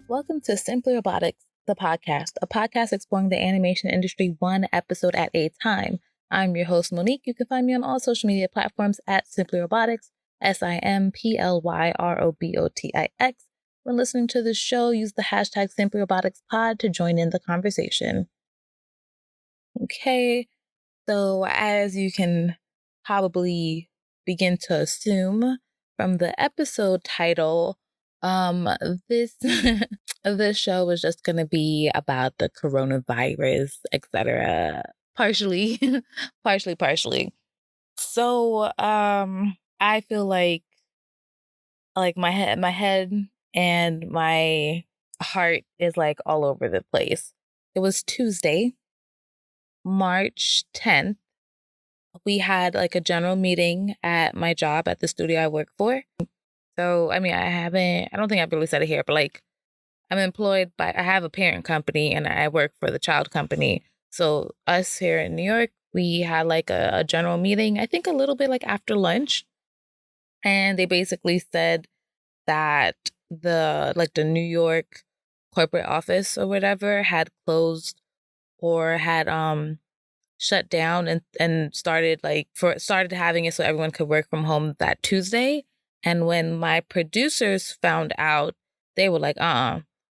Welcome to Simply Robotics, the podcast, a podcast exploring the animation industry one episode at a time. I'm your host, Monique. You can find me on all social media platforms at Simply Robotics, SIMPLYROBOTIX. When listening to the show, use the hashtag Simply Robotics Pod to join in the conversation. Okay, so as you can probably begin to assume from the episode title, this this show was just gonna be about the coronavirus, etc. Partially, partially. So, I feel like my head and my heart is like all over the place. It was Tuesday, March 10th. We had like a general meeting at my job at the studio I work for. So, I mean, I don't think I've really said it here, but like I have a parent company and I work for the child company. So, us here in New York, we had like a general meeting, I think a little bit like after lunch. And they basically said that the New York corporate office or whatever had closed or had shut down and started having it so everyone could work from home that Tuesday. And when my producers found out, they were like,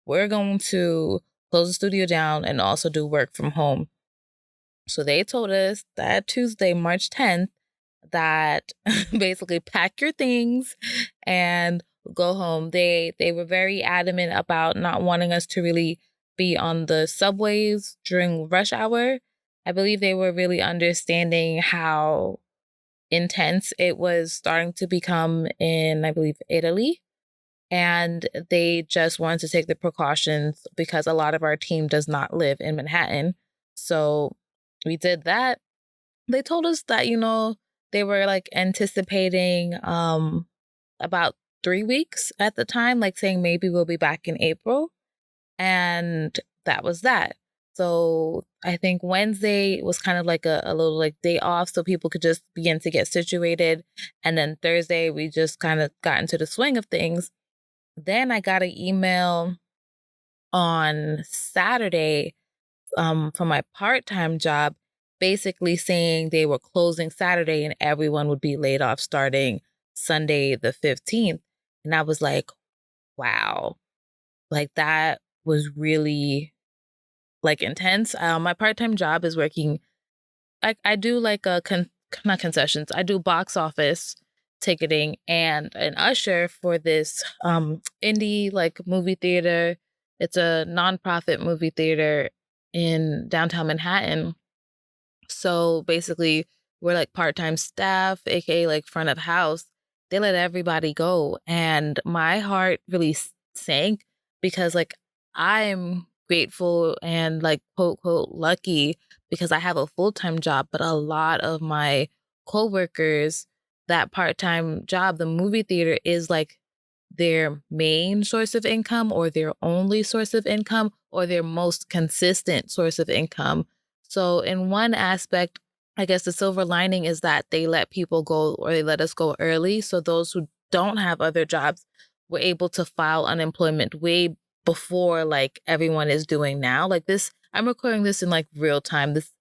we're going to close the studio down and also do work from home. So they told us that Tuesday, March 10th, that basically pack your things and go home. They were very adamant about not wanting us to really be on the subways during rush hour. I believe they were really understanding how intense it was starting to become in, I believe, Italy. And they just wanted to take the precautions because a lot of our team does not live in Manhattan. So we did that. They told us that, they were like anticipating about 3 weeks at the time, like saying maybe we'll be back in April. And that was that. So I think Wednesday was kind of like a little like day off so people could just begin to get situated. And then Thursday, we just kind of got into the swing of things. Then I got an email on Saturday from my part-time job, basically saying they were closing Saturday and everyone would be laid off starting Sunday the 15th. And I was like, wow, like that was really like intense. My part-time job is working. I do like not concessions. I do box office ticketing and an usher for this indie like movie theater. It's a nonprofit movie theater in downtown Manhattan. So basically, we're like part-time staff, aka like front of house. They let everybody go, and my heart really sank because like I'm grateful and like quote quote lucky because I have a full-time job, but a lot of my coworkers, that part-time job, the movie theater is like their main source of income or their only source of income or their most consistent source of income. So in one aspect, I guess the silver lining is that they let people go or they let us go early. So those who don't have other jobs were able to file unemployment way before like everyone is doing now. Like this, I'm recording this in like real time. This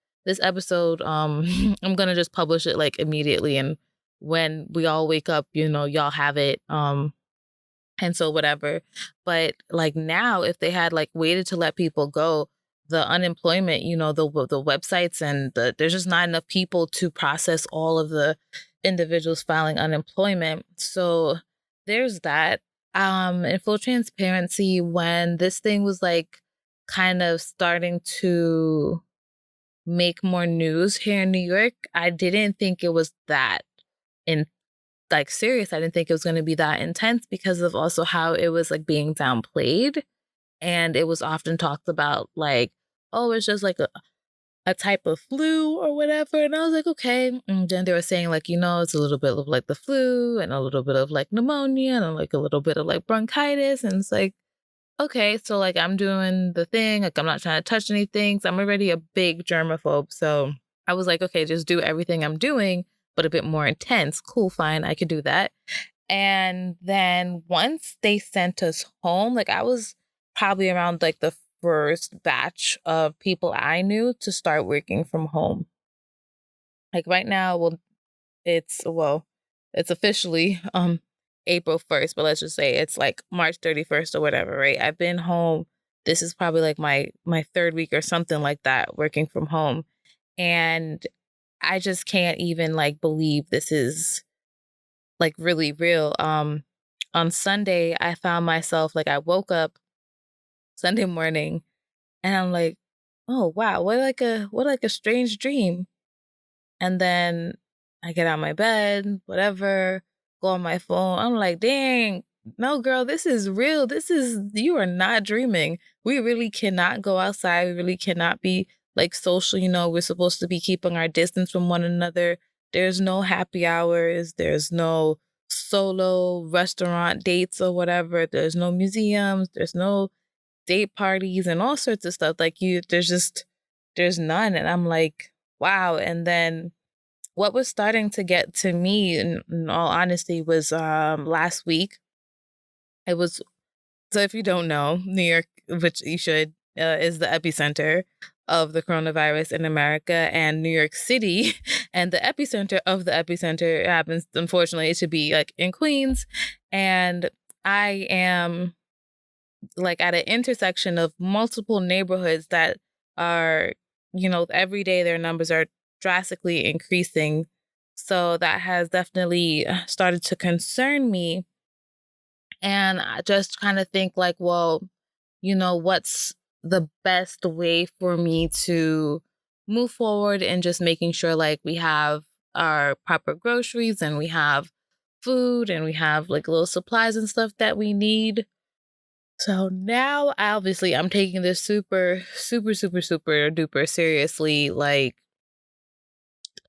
episode, I'm gonna just publish it like immediately, and when we all wake up, y'all have it. And so whatever. But like now, if they had like waited to let people go, the unemployment, the websites and there's just not enough people to process all of the individuals filing unemployment. So there's that. In full transparency, when this thing was like kind of starting to make more news here in New York, I didn't think it was that in like serious. I didn't think it was going to be that intense because of also how it was like being downplayed. And it was often talked about like, oh, it's just like a type of flu or whatever. And I was like, okay. And then they were saying like, it's a little bit of like the flu and a little bit of like pneumonia and like a little bit of like bronchitis. And it's like, okay, so like I'm doing the thing, like I'm not trying to touch anything. So I'm already a big germaphobe. So I was like, okay, just do everything I'm doing, but a bit more intense. Cool, fine, I could do that. And then once they sent us home, like probably around like the first batch of people I knew to start working from home. Like right now, it's officially April 1st, but let's just say it's like March 31st or whatever, right? I've been home. This is probably like my third week or something like that working from home. And I just can't even like believe this is like really real. On Sunday, I found myself like I woke up Sunday morning and I'm like, "Oh, wow, what like a strange dream." And then I get out of my bed, whatever, go on my phone. I'm like, dang, no, girl, this is real. You are not dreaming. We really cannot go outside. We really cannot be like social. We're supposed to be keeping our distance from one another. There's no happy hours. There's no solo restaurant dates or whatever. There's no museums. There's no date parties and all sorts of stuff. There's none. And I'm like, wow. And then what was starting to get to me in all honesty was last week. It was so if you don't know, New York, which you should, is the epicenter of the coronavirus in America, and New York City and the epicenter of the epicenter happens unfortunately to be like in Queens. And I am like at an intersection of multiple neighborhoods that are, every day their numbers are drastically increasing. So that has definitely started to concern me. And I just kind of think like, well, what's the best way for me to move forward and just making sure like we have our proper groceries and we have food and we have like little supplies and stuff that we need. So now, obviously, I'm taking this super, super, super, super duper seriously. Like,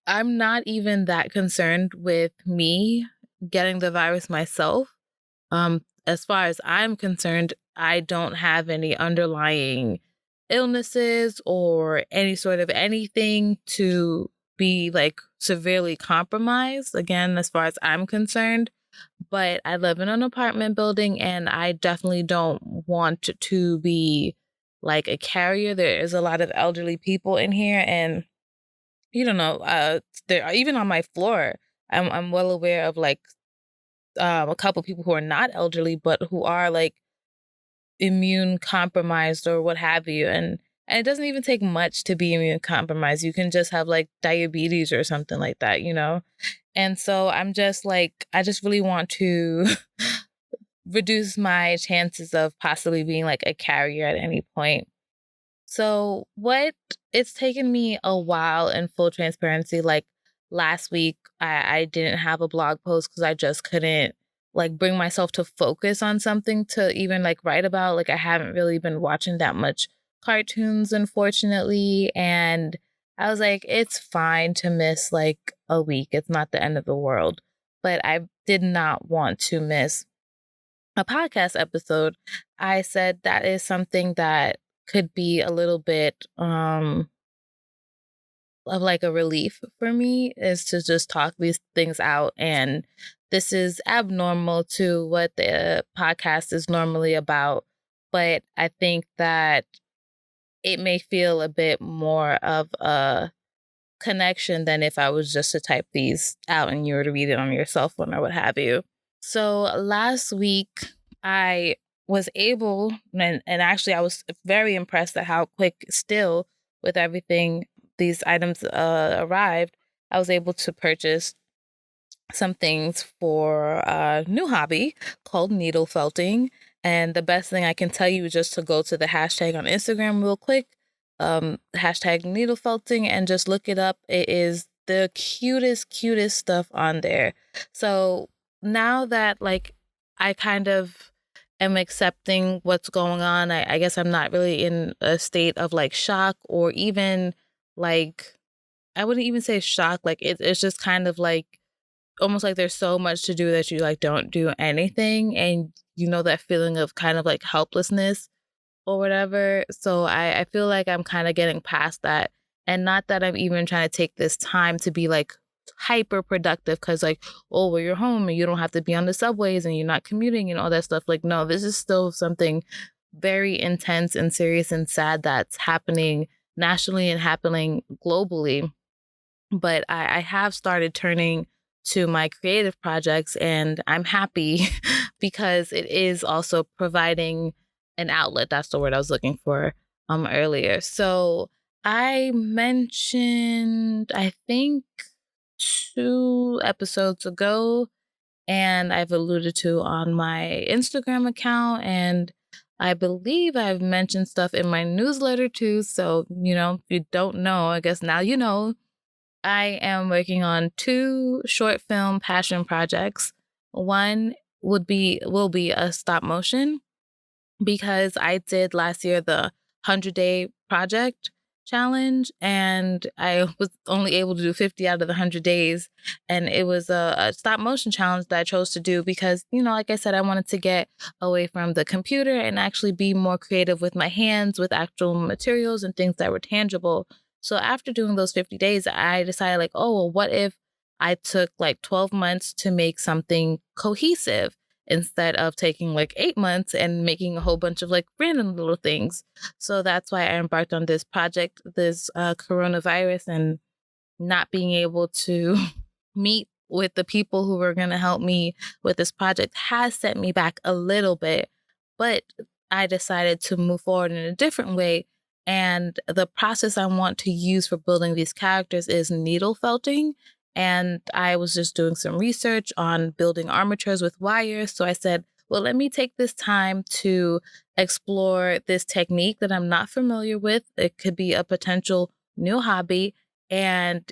I'm not even that concerned with me getting the virus myself. As far as I'm concerned, I don't have any underlying illnesses or any sort of anything to be like severely compromised. Again, as far as I'm concerned, but I live in an apartment building and I definitely don't want to be like a carrier. There is a lot of elderly people in here and you don't know, there even on my floor, I'm well aware of like a couple people who are not elderly but who are like immune compromised or what have you. And it doesn't even take much to be immune compromised. You can just have like diabetes or something like that. And so I'm just like, I just really want to reduce my chances of possibly being like a carrier at any point. So what it's taken me a while in full transparency. Like last week, I didn't have a blog post because I just couldn't like bring myself to focus on something to even like write about. Like I haven't really been watching that much cartoons, unfortunately. And I was like, it's fine to miss like a week. It's not the end of the world. But I did not want to miss a podcast episode. I said that is something that could be a little bit of like a relief for me is to just talk these things out. And this is abnormal to what the podcast is normally about. But I think that it may feel a bit more of a connection than if I was just to type these out and you were to read it on your cell phone or what have you. So last week, I was able, and actually, I was very impressed at how quick, still, with everything, these items arrived. I was able to purchase some things for a new hobby called needle felting. And the best thing I can tell you is just to go to the hashtag on Instagram real quick, hashtag needle felting, and just look it up. It is the cutest, cutest stuff on there. So now that like I kind of am accepting what's going on, I guess I'm not really in a state of like shock or even like, I wouldn't even say shock. Like it's just kind of like almost like there's so much to do that you like don't do anything, and that feeling of kind of like helplessness or whatever. So I feel like I'm kind of getting past that, and not that I'm even trying to take this time to be like hyper productive because like, oh, well, you're home and you don't have to be on the subways and you're not commuting and all that stuff. Like, no, this is still something very intense and serious and sad that's happening nationally and happening globally. But I have started turning to my creative projects, and I'm happy because it is also providing an outlet. That's the word I was looking for earlier. So I mentioned, I think 2 episodes ago, and I've alluded to on my Instagram account, and I believe I've mentioned stuff in my newsletter too. So, if you don't know, I guess now you know. I am working on 2 short film passion projects. One will be a stop motion, because I did last year the 100-day project challenge, and I was only able to do 50 out of the 100 days. And it was a stop motion challenge that I chose to do because, like I said, I wanted to get away from the computer and actually be more creative with my hands, with actual materials and things that were tangible. So after doing those 50 days, I decided, like, oh, well, what if I took like 12 months to make something cohesive, instead of taking like 8 months and making a whole bunch of like random little things. So that's why I embarked on this project, this coronavirus, and not being able to meet with the people who were going to help me with this project has set me back a little bit. But I decided to move forward in a different way. And the process I want to use for building these characters is needle felting. And I was just doing some research on building armatures with wires. So I said, well, let me take this time to explore this technique that I'm not familiar with. It could be a potential new hobby. And,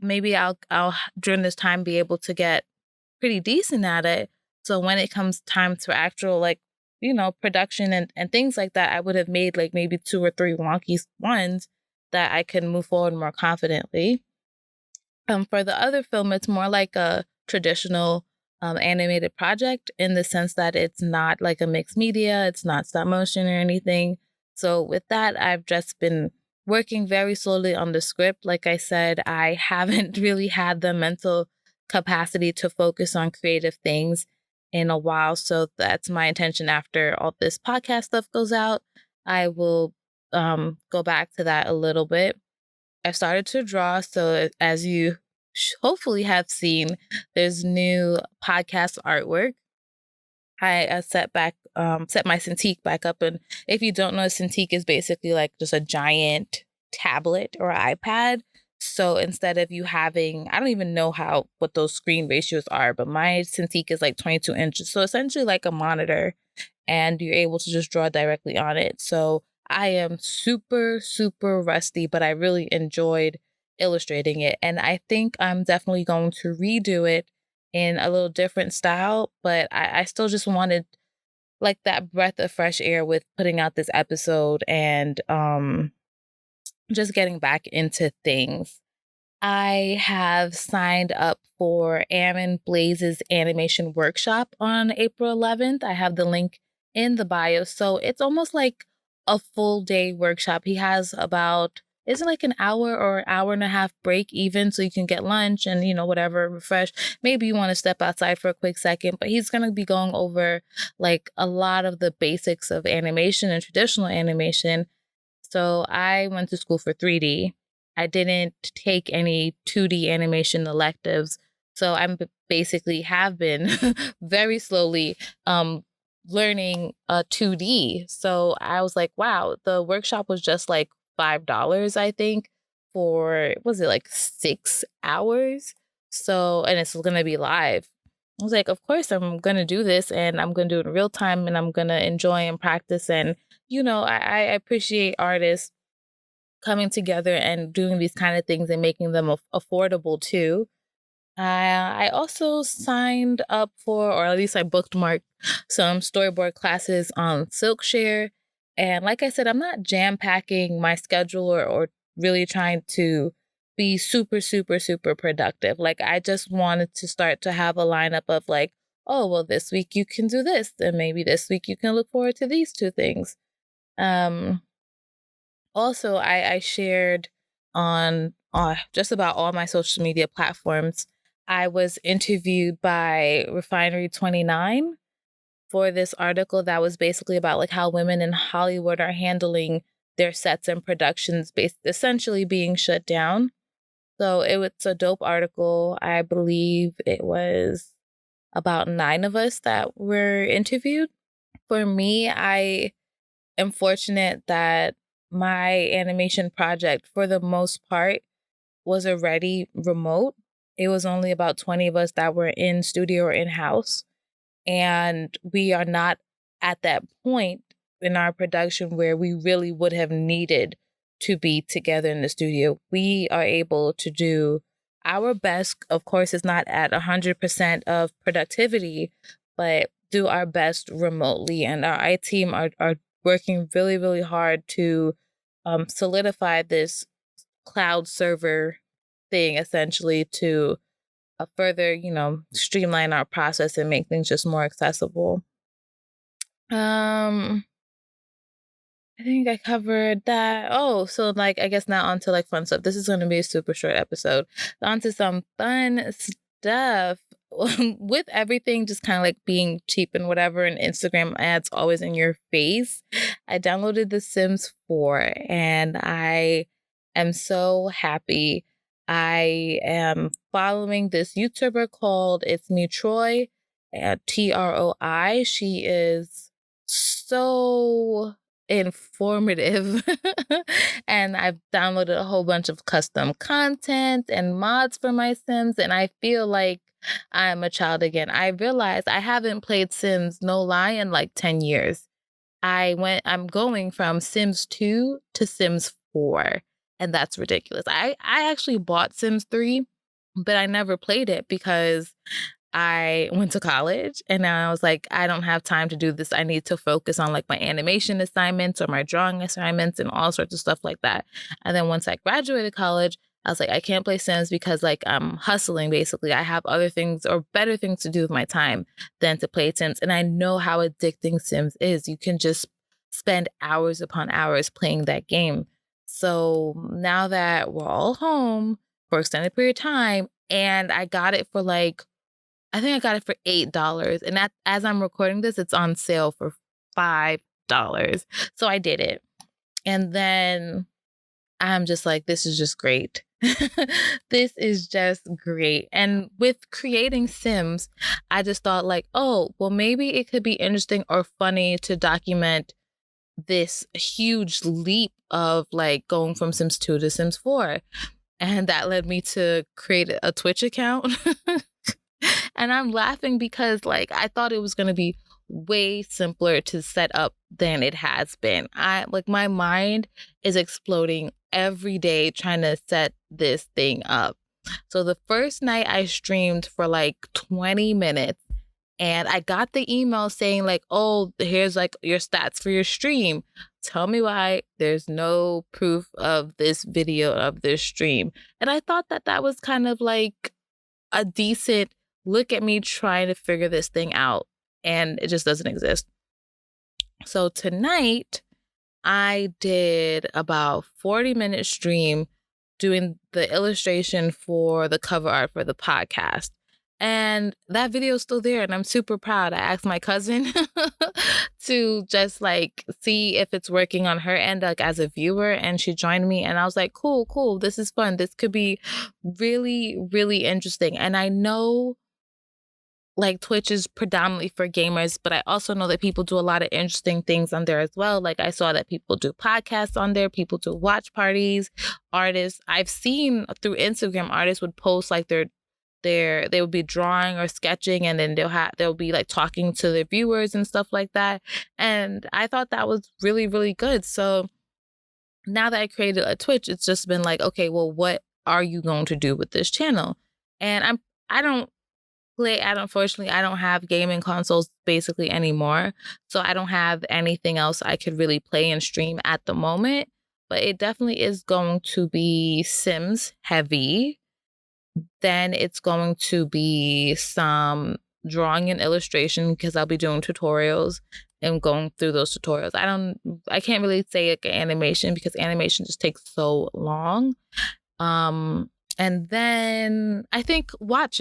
maybe I'll during this time be able to get pretty decent at it. So when it comes time to actual, like, production and things like that, I would have made like maybe 2 or 3 wonky ones that I can move forward more confidently. For the other film, it's more like a traditional animated project, in the sense that it's not like a mixed media, it's not stop motion or anything. So with that, I've just been working very slowly on the script. Like I said, I haven't really had the mental capacity to focus on creative things in a while. So that's my intention. After all this podcast stuff goes out, I will go back to that a little bit. I started to draw. So as you hopefully have seen, there's new podcast artwork. I set my Cintiq back up. And if you don't know, Cintiq is basically like just a giant tablet or iPad. So instead of you having, I don't even know what those screen ratios are, but my Cintiq is like 22 inches. So essentially like a monitor, and you're able to just draw directly on it. So I am super, super rusty, but I really enjoyed illustrating it. And I think I'm definitely going to redo it in a little different style, but I still just wanted like that breath of fresh air with putting out this episode, and just getting back into things. I have signed up for Blaise's animation workshop on April 11th. I have the link in the bio. So it's almost like a full day workshop. He has about, is it like an hour or hour and a half break even? So you can get lunch and, whatever, refresh. Maybe you want to step outside for a quick second, but he's going to be going over like a lot of the basics of animation and traditional animation. So I went to school for 3D. I didn't take any 2D animation electives. So I'm basically have been very slowly learning 2D. So I was like, wow, the workshop was just like $5, I think, for, was it like 6 hours? So, and it's going to be live. I was like, of course I'm going to do this, and I'm going to do it in real time, and I'm going to enjoy and practice. And, I appreciate artists coming together and doing these kind of things and making them affordable too. I also signed up for, or at least I bookmarked some storyboard classes on Silkshare. And like I said, I'm not jam packing my schedule, or really trying to be super, super, super productive. Like I just wanted to start to have a lineup of like, oh, well, this week you can do this, and maybe this week you can look forward to these 2 things. Um, Also, I shared on just about all my social media platforms. I was interviewed by Refinery 29 for this article that was basically about like how women in Hollywood are handling their sets and productions based essentially being shut down. So it was a dope article. I believe it was about 9 of us that were interviewed. For me, I am fortunate that my animation project, for the most part, was already remote. It was only about 20 of us that were in studio or in-house. And we are not at that point in our production where we really would have needed to be together in the studio. We are able to do our best. Of course, it's not at 100% of productivity, but do our best remotely. And our IT team are working really, really hard to solidify this cloud server thing, essentially, to further, streamline our process and make things just more accessible. I think I covered that. Oh, so like I guess now onto like fun stuff. This is going to be a super short episode. Onto some fun stuff. With everything just kind of like being cheap and whatever, and Instagram ads always in your face, I downloaded The Sims 4 and I am so happy. I am following this YouTuber called It's Me Troy, Troi. She is so informative and I've downloaded a whole bunch of custom content and mods for my Sims, and I feel like I'm a child again. I realized I haven't played Sims, no lie, in like 10 years. I'm going from Sims 2 to Sims 4, and that's ridiculous. I actually bought Sims 3, but I never played it because I went to college and now I was like, I don't have time to do this. I need to focus on like my animation assignments or my drawing assignments and all sorts of stuff like that. And then once I graduated college, I was like, I can't play Sims because like I'm hustling basically. I have other things or better things to do with my time than to play Sims. And I know how addicting Sims is. You can just spend hours upon hours playing that game. So now that we're all home for an extended period of time, and I got it for like, I think I got it for $8. And that, as I'm recording this, it's on sale for $5. So I did it. And then I'm just like, this is just great. This is just great. And with creating Sims, I just thought like, oh, well, maybe it could be interesting or funny to document this huge leap of like going from Sims 2 to Sims 4. And that led me to create a Twitch account. And I'm laughing because like I thought it was going to be way simpler to set up than it has been. My mind is exploding every day trying to set this thing up. So the first night I streamed for like 20 minutes and I got the email saying like, oh, here's like your stats for your stream. Tell me why there's no proof of this video of this stream. And I thought that that was kind of like a decent look at me trying to figure this thing out, and it just doesn't exist. So tonight I did about 40-minute stream doing the illustration for the cover art for the podcast. And that video is still there and I'm super proud. I asked my cousin to just like see if it's working on her end, like as a viewer, and she joined me and I was like, cool, this is fun. This could be really, really interesting. And I know like Twitch is predominantly for gamers, but I also know that people do a lot of interesting things on there as well. Like I saw that people do podcasts on there, people do watch parties, artists. I've seen through Instagram artists would post like they would be drawing or sketching, and then they'll be like talking to their viewers and stuff like that. And I thought that was really, really good. So now that I created a Twitch, it's just been like, okay, well, what are you going to do with this channel? And I don't unfortunately, I don't have gaming consoles basically anymore. So I don't have anything else I could really play and stream at the moment. But it definitely is going to be Sims heavy. Then it's going to be some drawing and illustration because I'll be doing tutorials and going through those tutorials. I can't really say like animation because animation just takes so long. And then I think watch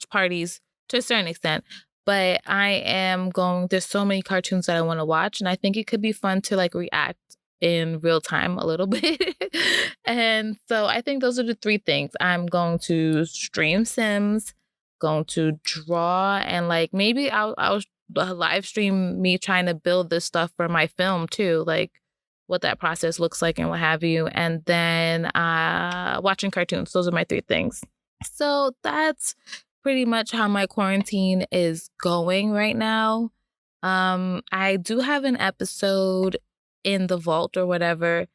parties to a certain extent. But there's so many cartoons that I want to watch, and I think it could be fun to like react in real time a little bit. And so I think those are the three things. I'm going to stream Sims, going to draw, and like maybe I'll live stream me trying to build this stuff for my film too, like what that process looks like and what have you. And then watching cartoons. Those are my three things. So that's pretty much how my quarantine is going right now. I do have an episode in the vault or whatever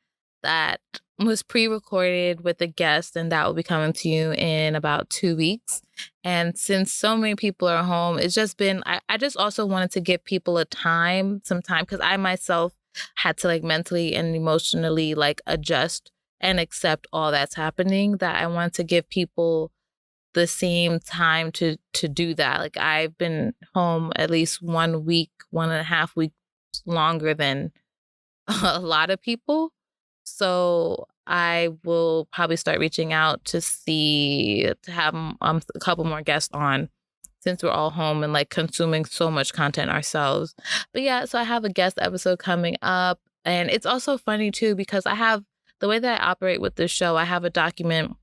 that was pre-recorded with a guest, and that will be coming to you in about 2 weeks. And since so many people are home, it's just been I just also wanted to give people some time, because I myself had to like mentally and emotionally like adjust and accept all that's happening, that I want to give people the same time to do that. Like I've been home at least 1 week, 1.5 weeks longer than a lot of people. So I will probably start reaching out to have a couple more guests on, since we're all home and like consuming so much content ourselves. But yeah, so I have a guest episode coming up. And it's also funny too, because the way that I operate with this show, I have a document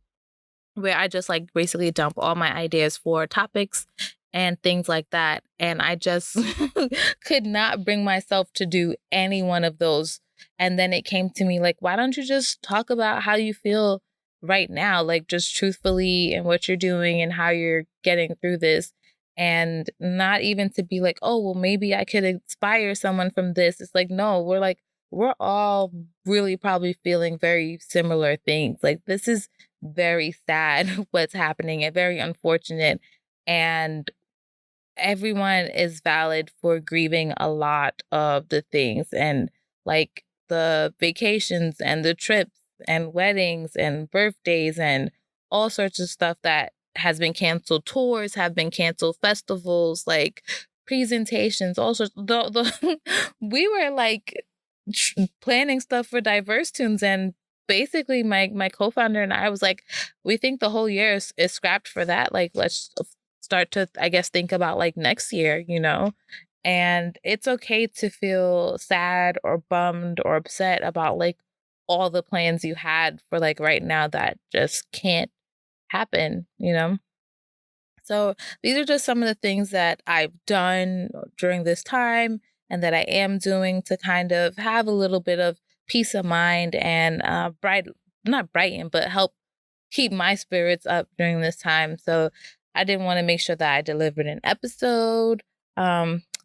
where I just like basically dump all my ideas for topics and things like that. And I just could not bring myself to do any one of those. And then it came to me like, why don't you just talk about how you feel right now? Like just truthfully, and what you're doing and how you're getting through this. And not even to be like, oh, well, maybe I could inspire someone from this. It's like, no, we're all really probably feeling very similar things. Like this is very sad what's happening, and very unfortunate. And everyone is valid for grieving a lot of the things, and like the vacations and the trips and weddings and birthdays and all sorts of stuff that has been canceled. Tours have been canceled, festivals, like presentations, all sorts. We were like planning stuff for Diverse Tunes, and basically my co-founder and I was like, we think the whole year is scrapped for that. Like let's start to, I guess, think about like next year, you know? And it's okay to feel sad or bummed or upset about like all the plans you had for like right now that just can't happen, you know? So these are just some of the things that I've done during this time, and that I am doing to kind of have a little bit of peace of mind and not brighten, but help keep my spirits up during this time. So I did want to make sure that I delivered an episode.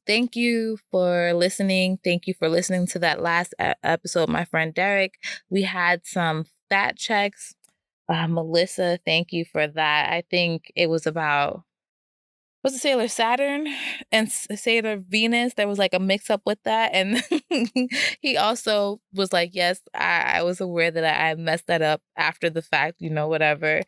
Thank you for listening. Thank you for listening to that last episode, my friend Derek. We had some fat checks. Melissa, thank you for that. I think it was about, was it Sailor Saturn and Sailor Venus? There was like a mix up with that. And he also was like, yes, I was aware that I messed that up after the fact, you know, whatever.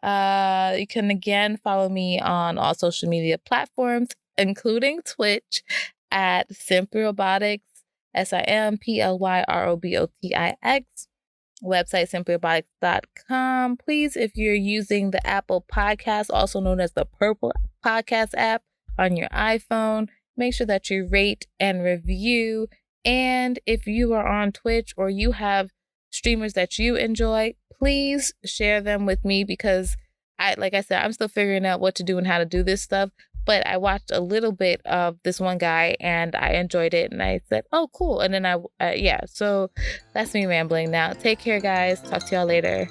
You can again follow me on all social media platforms, including Twitch, at Simply Robotics, SIMPLYROBOTIX. Website simplyrobotics.com. Please, if you're using the Apple Podcast, also known as the Purple Podcast app on your iPhone, make sure that you rate and review. And if you are on Twitch or you have streamers that you enjoy, please share them with me, because like I said, I'm still figuring out what to do and how to do this stuff. But I watched a little bit of this one guy and I enjoyed it, and I said, oh, cool. And then so that's me rambling now. Take care, guys. Talk to y'all later.